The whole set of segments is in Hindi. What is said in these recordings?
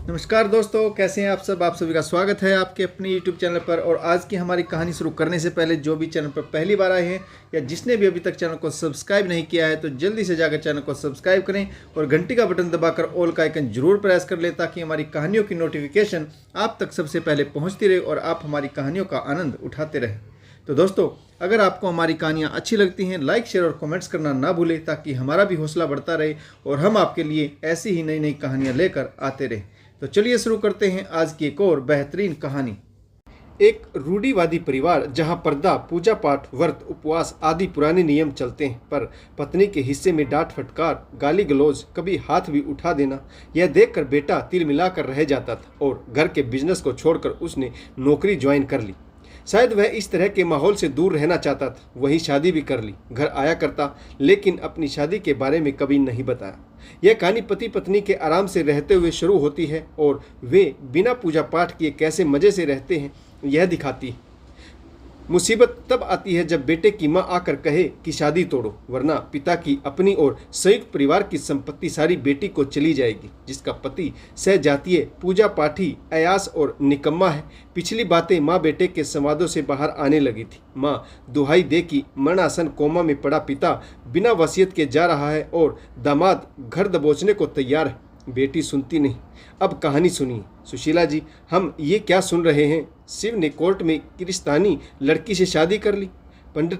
नमस्कार दोस्तों, कैसे हैं आप सब। आप सभी का स्वागत है आपके अपने YouTube चैनल पर। और आज की हमारी कहानी शुरू करने से पहले जो भी चैनल पर पहली बार आए हैं या जिसने भी अभी तक चैनल को सब्सक्राइब नहीं किया है तो जल्दी से जाकर चैनल को सब्सक्राइब करें और घंटी का बटन दबाकर ऑल का आइकन जरूर प्रेस कर लें ताकि हमारी कहानियों की नोटिफिकेशन आप तक सबसे पहले पहुँचती रहे और आप हमारी कहानियों का आनंद उठाते रहें। तो दोस्तों, अगर आपको हमारी कहानियाँ अच्छी लगती हैं, लाइक शेयर और कमेंट्स करना ना भूलें ताकि हमारा भी हौसला बढ़ता रहे और हम आपके लिए ऐसी ही नई नई कहानियाँ लेकर आते रहें। तो चलिए शुरू करते हैं आज की एक और बेहतरीन कहानी। एक रूढ़िवादी परिवार जहां पर्दा, पूजा पाठ, व्रत, उपवास आदि पुराने नियम चलते हैं, पर पत्नी के हिस्से में डांट फटकार, गाली गलौज, कभी हाथ भी उठा देना, यह देखकर बेटा तिल मिलाकर रह जाता था और घर के बिजनेस को छोड़कर उसने नौकरी ज्वाइन कर ली। शायद वह इस तरह के माहौल से दूर रहना चाहता था। वही शादी भी कर ली, घर आया करता, लेकिन अपनी शादी के बारे में कभी नहीं बताया। यह कहानी पति पत्नी के आराम से रहते हुए शुरू होती है और वे बिना पूजा पाठ किए कैसे मज़े से रहते हैं यह दिखाती है। मुसीबत तब आती है जब बेटे की मां आकर कहे कि शादी तोड़ो, वरना पिता की अपनी और संयुक्त परिवार की संपत्ति सारी बेटी को चली जाएगी। जिसका पति सहजातीय, पूजा पाठी, अयास और निकम्मा है। पिछली बातें माँ बेटे के संवादों से बाहर आने लगी थी। माँ दुहाई दे कि मरणासन कोमा में पड़ा पिता बिना वसीयत के जा रहा है और दामाद घर दबोचने को तैयार है। बेटी सुनती नहीं। अब कहानी सुनिए। सुशीला जी, हम ये क्या सुन रहे हैं? शिव ने कोर्ट में किरिस्तानी लड़की से शादी कर ली। पंडित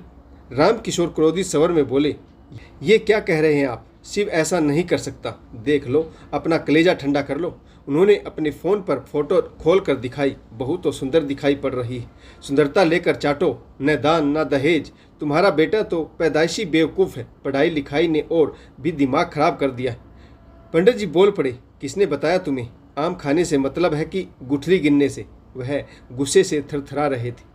रामकिशोर क्रोधित स्वर में बोले, ये क्या कह रहे हैं आप? शिव ऐसा नहीं कर सकता। देख लो, अपना कलेजा ठंडा कर लो। उन्होंने अपने फ़ोन पर फोटो खोल कर दिखाई। बहू तो सुंदर दिखाई पड़ रही है। सुंदरता लेकर चाटो, न दान न दहेज। तुम्हारा बेटा तो पैदाइशी बेवकूफ़ है। पढ़ाई लिखाई ने और भी दिमाग खराब कर दिया है। पंडित जी बोल पड़े, किसने बताया तुम्हें? आम खाने से मतलब है कि गुठली गिनने से? वह गुस्से से थरथरा रहे थे।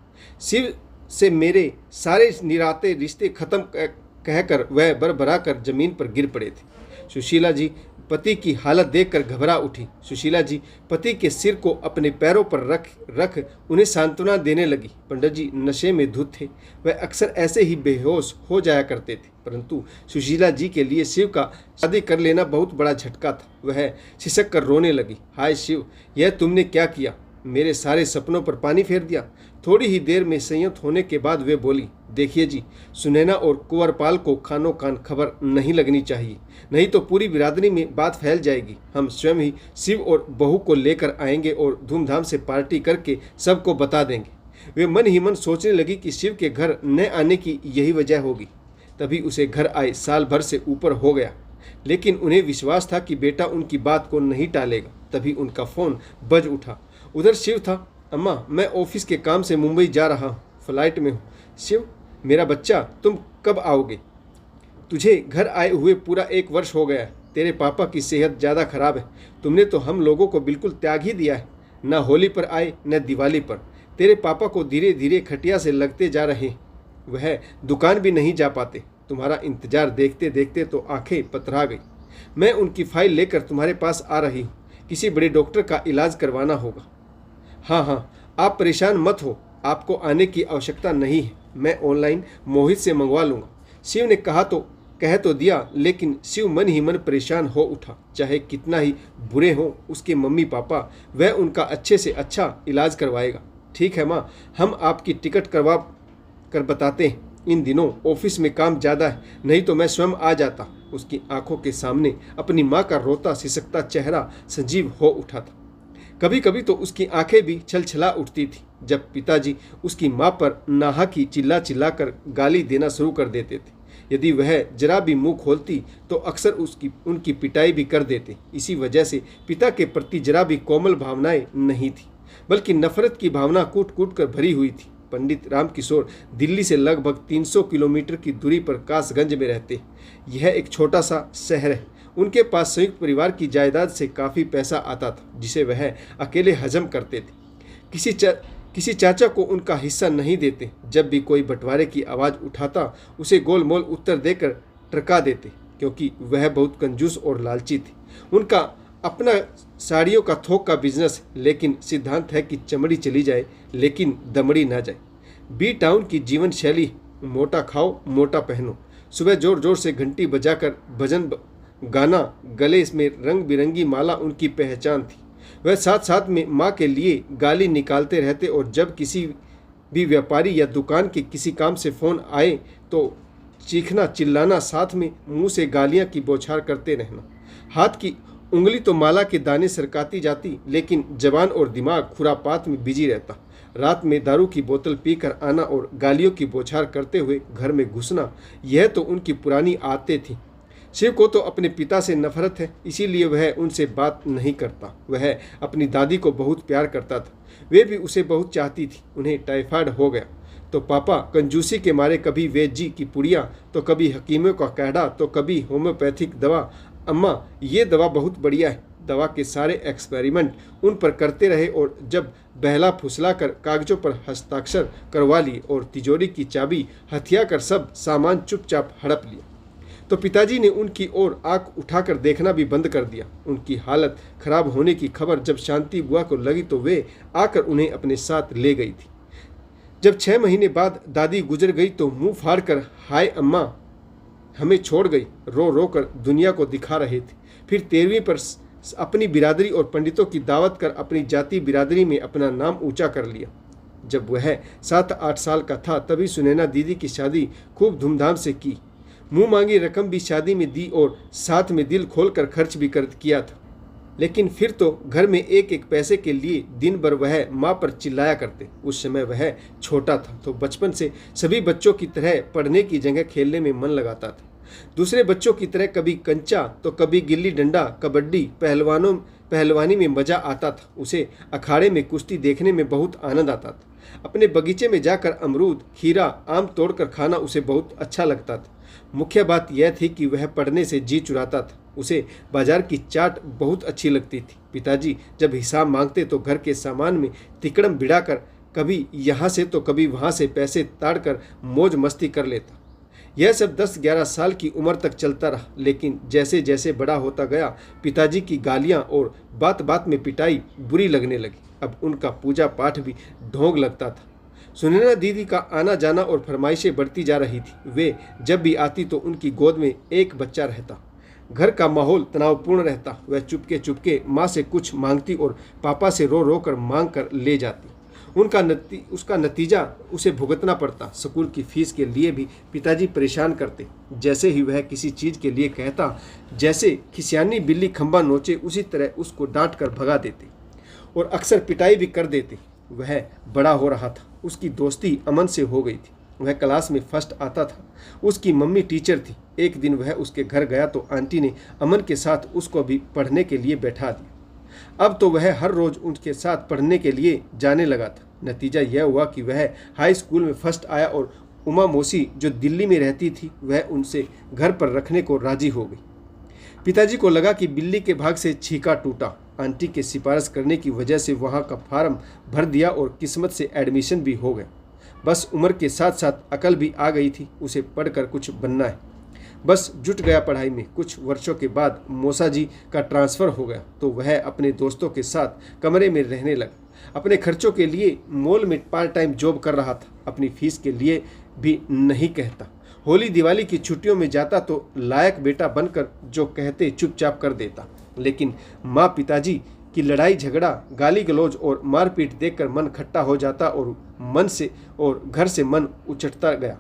शिव से मेरे सारे निराते रिश्ते खत्म कहकर वह बरबरा कर जमीन पर गिर पड़े थे। सुशीला जी पति की हालत देखकर घबरा उठी। सुशीला जी पति के सिर को अपने पैरों पर रख उन्हें सांत्वना देने लगी। पंडित जी नशे में धुत थे। वह अक्सर ऐसे ही बेहोश हो जाया करते थे, परंतु सुशीला जी के लिए शिव का शादी कर लेना बहुत बड़ा झटका था। वह सिसक कर रोने लगी। हाय शिव, यह तुमने क्या किया? मेरे सारे सपनों पर पानी फेर दिया। थोड़ी ही देर में संयत होने के बाद वे बोली, देखिए जी, सुनैना और कुंवरपाल को खानो कान खबर नहीं लगनी चाहिए, नहीं तो पूरी बिरादरी में बात फैल जाएगी। हम स्वयं ही शिव और बहू को लेकर आएंगे और धूमधाम से पार्टी करके सबको बता देंगे। वे मन ही मन सोचने लगी कि शिव के घर न आने की यही वजह होगी। तभी उसे घर आए साल भर से ऊपर हो गया, लेकिन उन्हें विश्वास था कि बेटा उनकी बात को नहीं टालेगा। तभी उनका फ़ोन बज उठा। उधर शिव था। अम्मा, मैं ऑफिस के काम से मुंबई जा रहा हूँ, फ्लाइट में हूँ। शिव, मेरा बच्चा, तुम कब आओगे? तुझे घर आए हुए पूरा 1 वर्ष हो गया है। तेरे पापा की सेहत ज़्यादा खराब है। तुमने तो हम लोगों को बिल्कुल त्याग ही दिया है। न होली पर आए न दिवाली पर। तेरे पापा को धीरे धीरे खटिया से लगते जा रहे हैं। वह दुकान भी नहीं जा पाते। तुम्हारा इंतजार देखते देखते तो आंखें पतरा गई। मैं उनकी फाइल लेकर तुम्हारे पास आ रही हूँ। किसी बड़े डॉक्टर का इलाज करवाना होगा। हाँ, आप परेशान मत हो। आपको आने की आवश्यकता नहीं है। मैं ऑनलाइन मोहित से मंगवा लूँगा। शिव ने कह तो दिया, लेकिन शिव मन ही मन परेशान हो उठा। चाहे कितना ही बुरे हों उसके मम्मी पापा, वह उनका अच्छे से अच्छा इलाज करवाएगा। ठीक है माँ, हम आपकी टिकट करवा कर बताते हैं। इन दिनों ऑफिस में काम ज़्यादा है, नहीं तो मैं स्वयं आ जाता। उसकी आंखों के सामने अपनी माँ का रोता सिसकता चेहरा सजीव हो उठा था। कभी कभी तो उसकी आंखें भी छलछला उठती थी जब पिताजी उसकी माँ पर नाहक चिल्ला कर गाली देना शुरू कर देते थे। यदि वह जरा भी मुंह खोलती तो अक्सर उनकी पिटाई भी कर देते। इसी वजह से पिता के प्रति जरा भी कोमल भावनाएं नहीं थी, बल्कि नफरत की भावना कूट कूट कर भरी हुई थी। पंडित रामकिशोर दिल्ली से लगभग 300 किलोमीटर की दूरी पर कासगंज में रहते। यह एक छोटा सा शहर है। उनके पास संयुक्त परिवार की जायदाद से काफ़ी पैसा आता था, जिसे वह अकेले हजम करते थे। किसी चाचा को उनका हिस्सा नहीं देते। जब भी कोई बंटवारे की आवाज़ उठाता उसे गोलमोल उत्तर देकर टरका देते, क्योंकि वह बहुत कंजूस और लालची थे। उनका अपना साड़ियों का थोक का बिजनेस, लेकिन सिद्धांत है कि चमड़ी चली जाए लेकिन दमड़ी ना जाए। बी टाउन की जीवन शैली, मोटा खाओ मोटा पहनो। सुबह जोर जोर से घंटी बजाकर भजन गाना, गले में रंग बिरंगी माला उनकी पहचान थी। वह साथ साथ में माँ के लिए गाली निकालते रहते और जब किसी भी व्यापारी या दुकान के किसी काम से फ़ोन आए तो चीखना चिल्लाना, साथ में मुंह से गालियां की बौछार करते रहना। हाथ की उंगली तो माला के दाने सरकाती जाती, लेकिन जबान और दिमाग खुरापात में बिजी रहता। रात में दारू की बोतल पीकर आना और गालियों की बौछार करते हुए घर में घुसना, यह तो उनकी पुरानी आदतें थी। शिव को तो अपने पिता से नफरत है, इसीलिए वह उनसे बात नहीं करता। वह अपनी दादी को बहुत प्यार करता था, वे भी उसे बहुत चाहती थी। उन्हें टाइफाइड हो गया तो पापा कंजूसी के मारे कभी वैद्य जी की पुड़िया, तो कभी हकीमों का काढ़ा, तो कभी होम्योपैथिक दवा। अम्मा, ये दवा बहुत बढ़िया है। दवा के सारे एक्सपेरिमेंट उन पर करते रहे और जब बहला फुसला कर कागजों पर हस्ताक्षर करवा लिए और तिजोरी की चाबी हथिया कर सब सामान चुपचाप हड़प लिया, तो पिताजी ने उनकी ओर आंख उठाकर देखना भी बंद कर दिया। उनकी हालत खराब होने की खबर जब शांति बुआ को लगी तो वे आकर उन्हें अपने साथ ले गई थी। जब 6 महीने बाद दादी गुजर गई तो मुंह फाड़कर हाय अम्मा हमें छोड़ गई रो रो कर दुनिया को दिखा रहे थे। फिर 13वीं पर अपनी बिरादरी और पंडितों की दावत कर अपनी जाति बिरादरी में अपना नाम ऊंचा कर लिया। जब वह 7-8 साल का था तभी सुनैना दीदी की शादी खूब धूमधाम से की। मुंह मांगी रकम भी शादी में दी और साथ में दिल खोलकर खर्च भी कर किया था। लेकिन फिर तो घर में एक एक पैसे के लिए दिन भर वह माँ पर चिल्लाया करते। उस समय वह छोटा था तो बचपन से सभी बच्चों की तरह पढ़ने की जगह खेलने में मन लगाता था। दूसरे बच्चों की तरह कभी कंचा तो कभी गिल्ली डंडा, कबड्डी, पहलवानी में मजा आता था। उसे अखाड़े में कुश्ती देखने में बहुत आनंद आता था। अपने बगीचे में जाकर अमरूद, खीरा, आम तोड़कर खाना उसे बहुत अच्छा लगता था। मुख्य बात यह थी कि वह पढ़ने से जी चुराता था। उसे बाजार की चाट बहुत अच्छी लगती थी। पिताजी जब हिसाब मांगते तो घर के सामान में तिकड़म भिड़ाकर कभी यहाँ से तो कभी वहाँ से पैसे ताड़कर मौज मस्ती कर लेता। यह सब 10-11 साल की उम्र तक चलता रहा, लेकिन जैसे जैसे बड़ा होता गया पिताजी की गालियाँ और बात बात में पिटाई बुरी लगने लगी। अब उनका पूजा पाठ भी ढोंग लगता था। सुनैना दीदी का आना जाना और फरमाइशें बढ़ती जा रही थी। वे जब भी आती तो उनकी गोद में एक बच्चा रहता। घर का माहौल तनावपूर्ण रहता। वह चुपके चुपके माँ से कुछ मांगती और पापा से रो रो कर मांग कर ले जाती। उसका नतीजा उसे भुगतना पड़ता। स्कूल की फीस के लिए भी पिताजी परेशान करते। जैसे ही वह किसी चीज़ के लिए कहता, जैसे खिसियानी बिल्ली खंबा नोचे, उसी तरह उसको डांट कर भगा देते और अक्सर पिटाई भी कर देते। वह बड़ा हो रहा था। उसकी दोस्ती अमन से हो गई थी। वह क्लास में फर्स्ट आता था। उसकी मम्मी टीचर थी। एक दिन वह उसके घर गया तो आंटी ने अमन के साथ उसको भी पढ़ने के लिए बैठा दिया। अब तो वह हर रोज़ उनके साथ पढ़ने के लिए जाने लगा था। नतीजा यह हुआ कि वह हाई स्कूल में फर्स्ट आया और उमा मौसी जो दिल्ली में रहती थी वह उनसे घर पर रखने को राजी हो गई। पिताजी को लगा कि बिल्ली के भाग से छीका टूटा। आंटी के सिफारिश करने की वजह से वहाँ का फार्म भर दिया और किस्मत से एडमिशन भी हो गया। बस उम्र के साथ साथ अकल भी आ गई थी। उसे पढ़कर कुछ बनना है। बस जुट गया पढ़ाई में। कुछ वर्षों के बाद मौसा जी का ट्रांसफ़र हो गया तो वह अपने दोस्तों के साथ कमरे में रहने लगा। अपने खर्चों के लिए मॉल में पार्ट टाइम जॉब कर रहा था। अपनी फीस के लिए भी नहीं कहता। होली दिवाली की छुट्टियों में जाता तो लायक बेटा बनकर जो कहते चुपचाप कर देता। लेकिन माँ पिताजी की लड़ाई झगड़ा, गाली गलौज और मारपीट देखकर मन खट्टा हो जाता और घर से मन उचटता गया।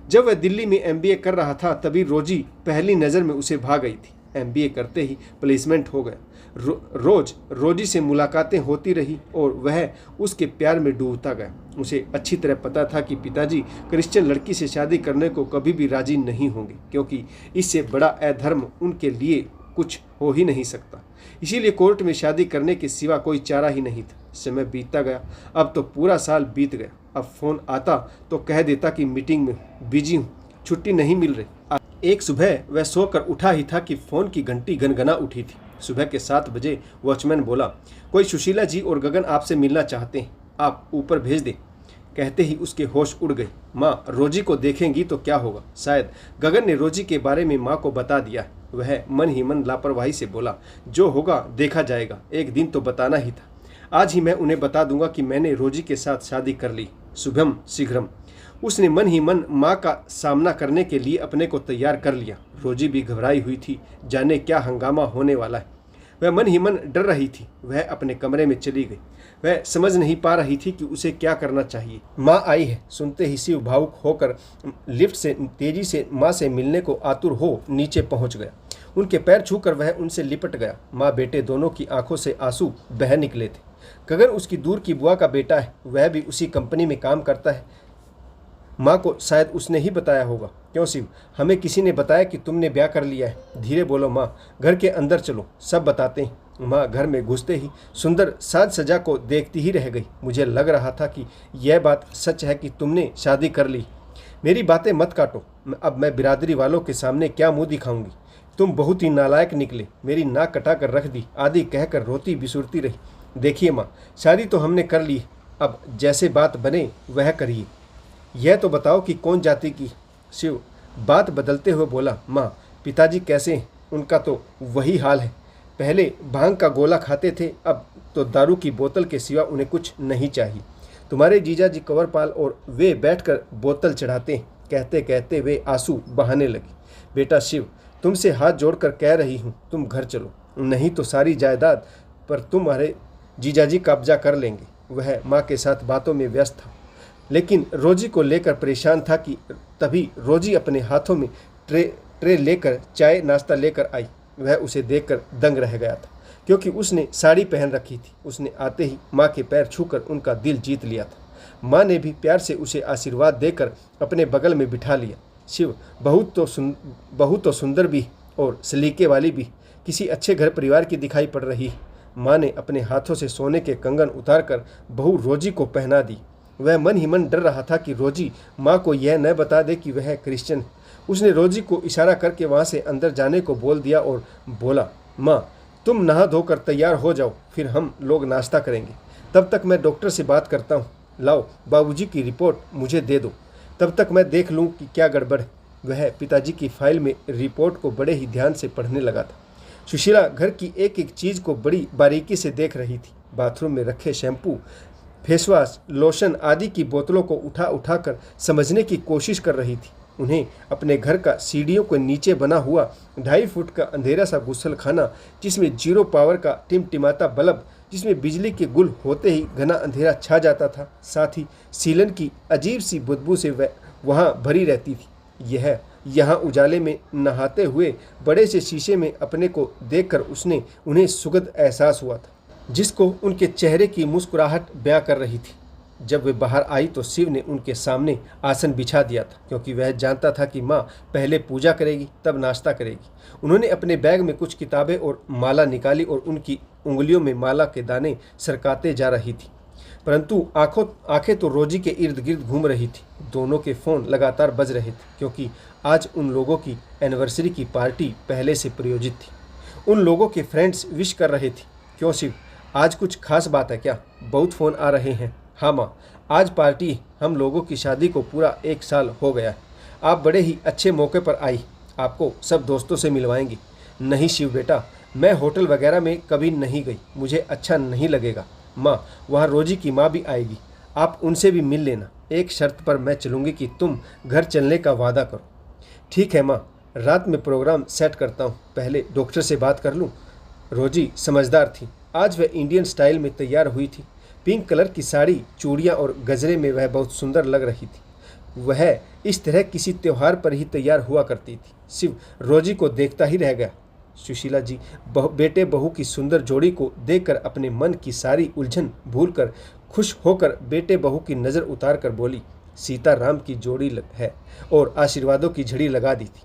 जब वह दिल्ली में MBA कर रहा था तभी रोजी पहली नज़र में उसे भा गई थी। MBA करते ही प्लेसमेंट हो गया। रोज रोजी से मुलाकातें होती रही और वह उसके प्यार में डूबता गया। उसे अच्छी तरह पता था कि पिताजी क्रिश्चियन लड़की से शादी करने को कभी भी राजी नहीं होंगे, क्योंकि इससे बड़ा अधर्म उनके लिए कुछ हो ही नहीं सकता। इसीलिए कोर्ट में शादी करने के सिवा कोई चारा ही नहीं था। समय बीतता गया। अब तो पूरा साल बीत गया। अब फ़ोन आता तो कह देता कि मीटिंग में बिजी हूँ, छुट्टी नहीं मिल रही। एक सुबह वह सोकर उठा ही था कि फ़ोन की घंटी गनगना उठी थी। सुबह के 7 बजे वॉचमैन बोला, कोई सुशीला जी और गगन आपसे मिलना चाहते हैं, आप ऊपर भेज दें। कहते ही उसके होश उड़ गए। माँ रोजी को देखेंगी तो क्या होगा। शायद गगन ने रोजी के बारे में माँ को बता दिया। वह मन ही मन लापरवाही से बोला, जो होगा देखा जाएगा, एक दिन तो बताना ही था। आज ही मैं उन्हें बता दूंगा कि मैंने रोजी के साथ शादी कर ली। शुभम शीघ्रम। उसने मन ही मन माँ का सामना करने के लिए अपने को तैयार कर लिया। रोजी भी घबराई हुई थी, जाने क्या हंगामा होने वाला है। वह मन ही मन डर रही थी। वह अपने कमरे में चली गई। वह समझ नहीं पा रही थी कि उसे क्या करना चाहिए। माँ आई है, सुनते ही शिव भावुक होकर लिफ्ट से तेजी से माँ से मिलने को आतुर हो नीचे पहुंच गया। उनके पैर छूकर वह उनसे लिपट गया। माँ बेटे दोनों की आंखों से आंसू बह निकले थे। गगन उसकी दूर की बुआ का बेटा है, वह भी उसी कंपनी में काम करता है। माँ को शायद उसने ही बताया होगा। क्यों शिव, हमें किसी ने बताया कि तुमने ब्याह कर लिया है। धीरे बोलो माँ, घर के अंदर चलो, सब बताते हैं। माँ घर में घुसते ही सुंदर साज सजा को देखती ही रह गई। मुझे लग रहा था कि यह बात सच है कि तुमने शादी कर ली। मेरी बातें मत काटो, अब मैं बिरादरी वालों के सामने क्या मुंह दिखाऊंगी। तुम बहुत ही नालायक निकले, मेरी नाक कटा कर रख दी आदि कहकर रोती बिसुरती रही। देखिए माँ, शादी तो हमने कर ली, अब जैसे बात बने वह करिए। यह तो बताओ कि कौन जाति की। शिव बात बदलते हुए बोला, माँ पिताजी कैसे हैं? उनका तो वही हाल है। पहले भांग का गोला खाते थे, अब तो दारू की बोतल के सिवा उन्हें कुछ नहीं चाहिए। तुम्हारे जीजा जी कंवरपाल और वे बैठकर बोतल चढ़ाते हैं। कहते कहते वे आंसू बहाने लगी। बेटा शिव, तुमसे हाथ जोड़कर कह रही हूँ, तुम घर चलो, नहीं तो सारी जायदाद पर तुम्हारे जीजाजी कब्जा कर लेंगे। वह माँ के साथ बातों में व्यस्त था, लेकिन रोजी को लेकर परेशान था कि तभी रोजी अपने हाथों में ट्रे लेकर चाय नाश्ता लेकर आई। वह उसे देखकर दंग रह गया था, क्योंकि उसने साड़ी पहन रखी थी। उसने आते ही माँ के पैर छूकर उनका दिल जीत लिया था। माँ ने भी प्यार से उसे आशीर्वाद देकर अपने बगल में बिठा लिया। शिव बहुत तो सुंदर भी और सलीके वाली भी, किसी अच्छे घर परिवार की दिखाई पड़ रही है। माँ ने अपने हाथों से सोने के कंगन उतारकर बहू रोजी को पहना दी। वह मन ही मन डर रहा था कि रोजी माँ को यह न बता दे कि वह क्रिश्चियन है। उसने रोजी को इशारा करके वहाँ से अंदर जाने को बोल दिया और बोला, माँ तुम नहा धोकर तैयार हो जाओ, फिर हम लोग नाश्ता करेंगे। तब तक मैं डॉक्टर से बात करता हूँ। लाओ बाबूजी की रिपोर्ट मुझे दे दो, तब तक मैं देख लूँ कि क्या गड़बड़ है। वह पिताजी की फाइल में रिपोर्ट को बड़े ही ध्यान से पढ़ने लगा था। सुशीला घर की एक एक चीज़ को बड़ी बारीकी से देख रही थी। बाथरूम में रखे शैम्पू, फेसवाश, लोशन आदि की बोतलों को उठा उठाकर समझने की कोशिश कर रही थी। उन्हें अपने घर का सीढ़ियों के नीचे बना हुआ 2.5 फुट का अंधेरा सा गुसल खाना, जिसमें 0 पावर का टिमटिमाता बल्ब, जिसमें बिजली के गुल होते ही घना अंधेरा छा जाता था, साथ ही सीलन की अजीब सी बदबू से वह वहाँ भरी रहती थी। यहाँ उजाले में नहाते हुए बड़े से शीशे में अपने को देखकर उन्हें सुखद एहसास हुआ था, जिसको उनके चेहरे की मुस्कुराहट बयां कर रही थी। जब वे बाहर आई तो शिव ने उनके सामने आसन बिछा दिया था, क्योंकि वह जानता था कि माँ पहले पूजा करेगी तब नाश्ता करेगी। उन्होंने अपने बैग में कुछ किताबें और माला निकाली और उनकी उंगलियों में माला के दाने सरकाते जा रही थी, परंतु आंखें तो रोजी के इर्द गिर्द घूम रही थी। दोनों के फ़ोन लगातार बज रहे थे, क्योंकि आज उन लोगों की एनिवर्सरी की पार्टी पहले से प्रायोजित थी। उन लोगों के फ्रेंड्स विश कर रहे थे। क्यों शिव, आज कुछ खास बात है क्या? बहुत फ़ोन आ रहे हैं। हाँ माँ, आज पार्टी, हम लोगों की शादी को पूरा 1 साल हो गया है। आप बड़े ही अच्छे मौके पर आई, आपको सब दोस्तों से मिलवाएंगी। नहीं शिव बेटा, मैं होटल वगैरह में कभी नहीं गई, मुझे अच्छा नहीं लगेगा। माँ, वहाँ रोजी की माँ भी आएगी, आप उनसे भी मिल लेना। एक शर्त पर मैं चलूँगी कि तुम घर चलने का वादा करो। ठीक है माँ, रात में प्रोग्राम सेट करता हूँ, पहले डॉक्टर से बात कर लूँ। रोजी समझदार थी। आज वह इंडियन स्टाइल में तैयार हुई थी। पिंक कलर की साड़ी, चूड़ियाँ और गजरे में वह बहुत सुंदर लग रही थी। वह इस तरह किसी त्यौहार पर ही तैयार हुआ करती थी। शिव रोजी को देखता ही रह गया। सुशीला जी बेटे बहू की सुंदर जोड़ी को देखकर अपने मन की सारी उलझन भूलकर खुश होकर बेटे बहू की नज़र उतार कर बोली, सीता राम की जोड़ी है, और आशीर्वादों की झड़ी लगा दी थी।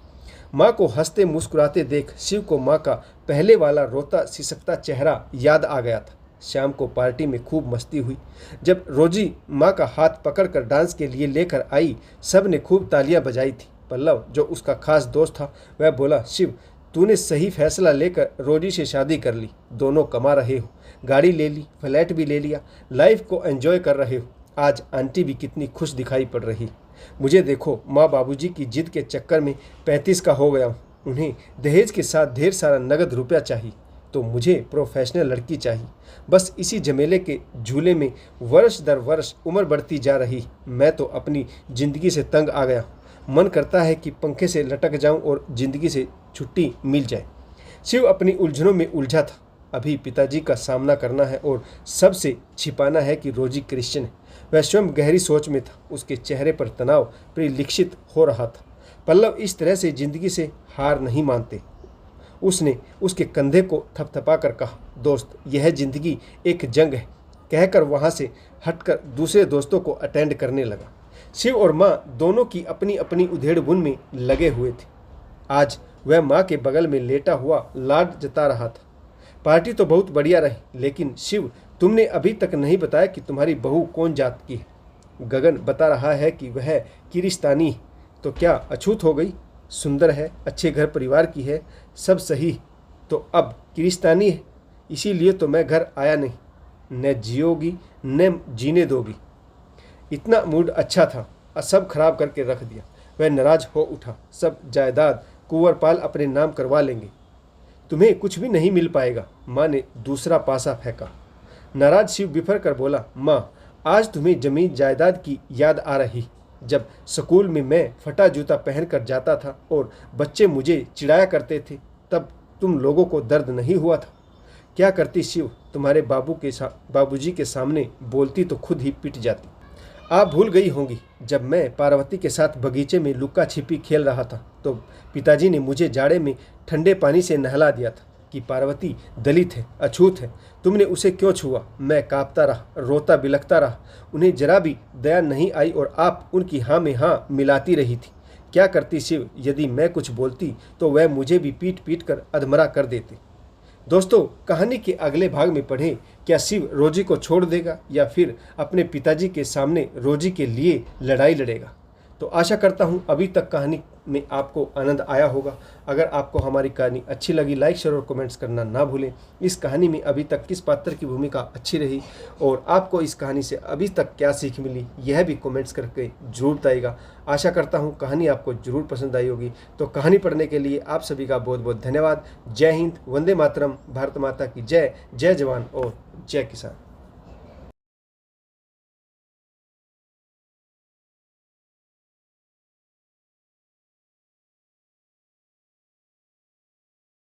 माँ को हंसते मुस्कुराते देख शिव को माँ का पहले वाला रोता सिसकता चेहरा याद आ गया था। शाम को पार्टी में खूब मस्ती हुई। जब रोजी माँ का हाथ पकड़कर डांस के लिए लेकर आई, सब ने खूब तालियां बजाई थी। पल्लव, जो उसका खास दोस्त था, वह बोला, शिव तूने सही फैसला लेकर रोजी से शादी कर ली। दोनों कमा रहे हो, गाड़ी ले ली, फ्लैट भी ले लिया, लाइफ को एंजॉय कर रहे हो। आज आंटी भी कितनी खुश दिखाई पड़ रही। मुझे देखो, माँ बाबूजी की जिद के चक्कर में 35 का हो गया हूँ। उन्हें दहेज के साथ ढेर सारा नगद रुपया चाहिए, तो मुझे प्रोफेशनल लड़की चाहिए। बस इसी झमेले के झूले में वर्ष दर वर्ष उम्र बढ़ती जा रही। मैं तो अपनी ज़िंदगी से तंग आ गया। मन करता है कि पंखे से लटक जाऊं और ज़िंदगी से छुट्टी मिल जाए। शिव अपनी उलझनों में उलझा था। अभी पिताजी का सामना करना है और सबसे छिपाना है कि रोजी क्रिश्चियन है। वह स्वयं गहरी सोच में था। उसके चेहरे पर तनाव परिलक्षित हो रहा था। पल्लव इस तरह से जिंदगी से हार नहीं मानते। उसने उसके कंधे को थपथपा कर कहा, दोस्त, यह जिंदगी एक जंग है, कहकर वहाँ से हटकर दूसरे दोस्तों को अटेंड करने लगा। शिव और माँ दोनों की अपनी अपनी उधेड़-बुन में लगे हुए थे। आज वह माँ के बगल में लेटा हुआ लाड जता रहा था। पार्टी तो बहुत बढ़िया रही, लेकिन शिव, तुमने अभी तक नहीं बताया कि तुम्हारी बहू कौन जात की है। गगन बता रहा है कि वह किरिस्तानी है। तो क्या अछूत हो गई? सुंदर है, अच्छे घर परिवार की है, सब सही। तो अब किरिस्तानी है, इसीलिए तो मैं घर आया नहीं। न जियोगी न जीने दोगी। इतना मूड अच्छा था, सब खराब करके रख दिया। वह नाराज हो उठा। सब जायदाद कुंवरपाल अपने नाम करवा लेंगे, तुम्हें कुछ भी नहीं मिल पाएगा। माँ ने दूसरा पासा फेंका। नाराज शिव बिफर कर बोला, माँ, आज तुम्हें जमीन जायदाद की याद आ रही। जब स्कूल में मैं फटा जूता पहन कर जाता था और बच्चे मुझे चिढ़ाया करते थे, तब तुम लोगों को दर्द नहीं हुआ था? क्या करती शिव, तुम्हारे बाबूजी के सामने बोलती तो खुद ही पिट जाती। आप भूल गई होंगी, जब मैं पार्वती के साथ बगीचे में लुक्का छिपी खेल रहा था तो पिताजी ने मुझे जाड़े में ठंडे पानी से नहला दिया था कि पार्वती दलित है, अछूत है। तुमने उसे क्यों छुआ? मैं कांपता रहा, रोता बिलखता रहा। उन्हें जरा भी दया नहीं आई और आप उनकी हाँ में हाँ मिलाती रही थी। क्या करती शिव, यदि मैं कुछ बोलती तो वह मुझे भी पीट पीट कर अधमरा कर देते। दोस्तों, कहानी के अगले भाग में पढ़ें, क्या शिव रोजी को छोड़ देगा या फिर अपने पिताजी के सामने रोजी के लिए लड़ाई लड़ेगा। तो आशा करता हूँ अभी तक कहानी में आपको आनंद आया होगा। अगर आपको हमारी कहानी अच्छी लगी, लाइक शेयर और कमेंट्स करना ना भूलें। इस कहानी में अभी तक किस पात्र की भूमिका अच्छी रही और आपको इस कहानी से अभी तक क्या सीख मिली, यह भी कमेंट्स करके जरूर बताइएगा। आशा करता हूँ कहानी आपको जरूर पसंद आई होगी। तो कहानी पढ़ने के लिए आप सभी का बहुत बहुत धन्यवाद। जय हिंद, वंदे मातरम, भारत माता की जय, जय जवान और जय किसान।